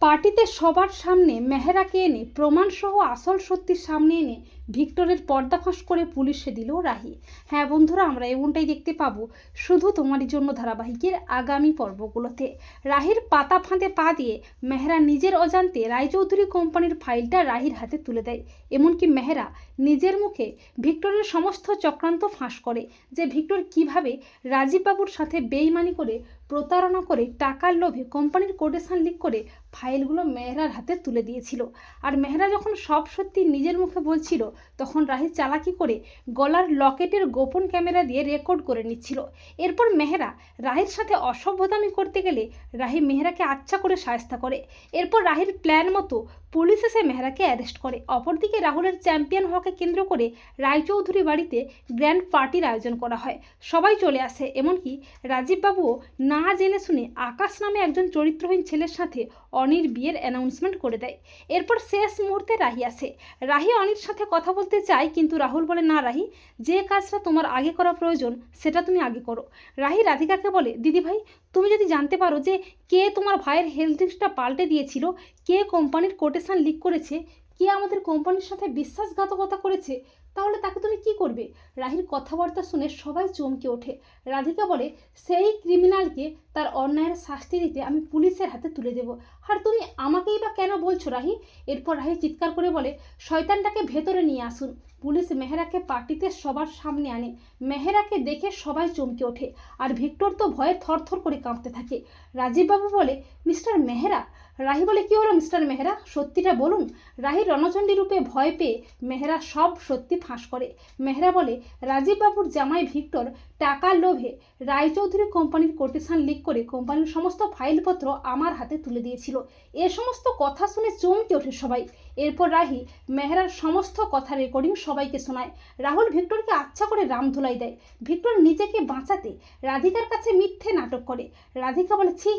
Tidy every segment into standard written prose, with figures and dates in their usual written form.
পার্টিতে সবার সামনে মেহেরাকে এনে প্রমাণসহ আসল সত্যির সামনে এনে ভিক্টরের পর্দাফাঁস করে পুলিশে দিল রাহি। হ্যাঁ বন্ধুরা, আমরা এমনটাই দেখতে পাবো শুধু তোমারই জন্য ধারাবাহিকের আগামী পর্বগুলোতে। রাহির পাতা ফাঁদে পা দিয়ে মেহেরা নিজের অজান্তে রায়চৌধুরী কোম্পানির ফাইলটা রাহির হাতে তুলে দেয়। এমনকি মেহেরা নিজের মুখে ভিক্টরের সমস্ত চক্রান্ত ফাঁস করে, যে ভিক্টর কিভাবে রাজীববাবুর সাথে বেইমানি করে প্রতারণা করে টাকার লোভে কোম্পানির কোটেশন লিক করে ফাইলগুলো মেহরার হাতে তুলে দিয়েছিল। আর মেহরা যখন সব সত্যি নিজের মুখে বলছিল, তখন রাহি চালাকি করে গলার লকেটের গোপন ক্যামেরা দিয়ে রেকর্ড করে নিচ্ছিল। এরপর মেহরা রাহির সাথে অসভ্যতামি করতে গেলে রাহি মেহরাকে আচ্ছা করে শায়েস্তা করে। এরপর রাহির প্ল্যান মতো পুলিশ এসে মেহরাকে অ্যারেস্ট করে। অপরদিকে রাহুলের চ্যাম্পিয়ন হওয়াকে কেন্দ্র করে রায়চৌধুরী বাড়িতে গ্র্যান্ড পার্টির আয়োজন করা হয়। সবাই চলে আসে, এমনকি রাজীববাবুও না জেনে শুনে আকাশ নামে একজন চরিত্রহীন ছেলের সাথে অনির বিয়ের অ্যানাউন্সমেন্ট করে দেয়। এরপর শেষ মুহূর্তে রাহি আসে। রাহি অনির সাথে কথা বলতে চায়, কিন্তু রাহুল বলে, না রাহি, যে কাজটা তোমার আগে করা প্রয়োজন সেটা তুমি আগে করো। রাহি রাধিকাকে বলে, দিদি ভাই, তুমি যদি জানতে পারো যে কে তোমার ভাইয়ের হেলথ ড্রিঙ্কসটা পাল্টে দিয়েছিল, কে কোম্পানির কোটেশন লিক করেছে, কে আমাদের কোম্পানির সাথে বিশ্বাসঘাতকতা করেছে, তাহলে তাকে তুমি কি করবে? রাহির কথাবার্তা শুনে সবাই চমকে ওঠে। রাধিকা বলে, সেই ক্রিমিনালকে তার অন্যায়ের শাস্তি দিতে আমি পুলিশের হাতে তুলে দেব। আর তুমি আমাকেই বা কেন বলছো রাহি? এরপর রাহি চিৎকার করে বলে, শয়তানটাকে ভেতরে নিয়ে আসুন। পুলিশ মেহেরাকে পার্টিতে সবার সামনে আনে। মেহেরাকে দেখে সবাই চমকে ওঠে, আর ভিক্টর তো ভয়ে থরথর করে কাঁপতে থাকে। রাজীববাবু বলে, মিস্টার মেহেরা। রাহি বলে, কি হলো মিস্টার মেহেরা, সত্যিটা বলুন। রাহি রণচণ্ডী রূপে ভয় পেয়ে মেহেরা সব সত্যি ফাঁস করে। মেহেরা বলে, রাজীববাবুর জামাই ভিক্টর টাকার লোভে রায়চৌধুরী কোম্পানির কোটেশন লিক করে কোম্পানির সমস্ত ফাইলপত্র আমার হাতে তুলে দিয়েছিল। এ সমস্ত কথা শুনে চমকে ওঠে সবাই। এরপর রাহি মেহেরার সমস্ত কথা রেকর্ডিং সবাইকে শোনায়। রাহুল ভিক্টরকে আচ্ছা করে রামধুলাই দেয়। ভিক্টর নিজেকে বাঁচাতে রাধিকার কাছে মিথ্যে নাটক করে। রাধিকা বলে, ছি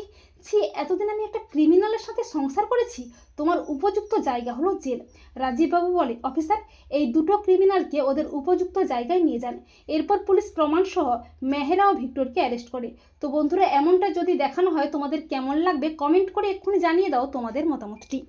ছি, এতদিন আমি একটা ক্রিমিনালের সাথে সংসার করেছি, তোমার উপযুক্ত জায়গা হলো জেল। রাজীববাবু বলে, অফিসার, এই দুটো ক্রিমিনালকে ওদের উপযুক্ত জায়গায় নিয়ে যান। এরপর পুলিশ প্রমাণসহ মেহেরা ও ভিক্টরকে অ্যারেস্ট করে। তো বন্ধুরা, এমনটা যদি দেখানো হয় তোমাদের কেমন লাগবে কমেন্ট করে এক্ষুনি জানিয়ে দাও তোমাদের মতামতটি।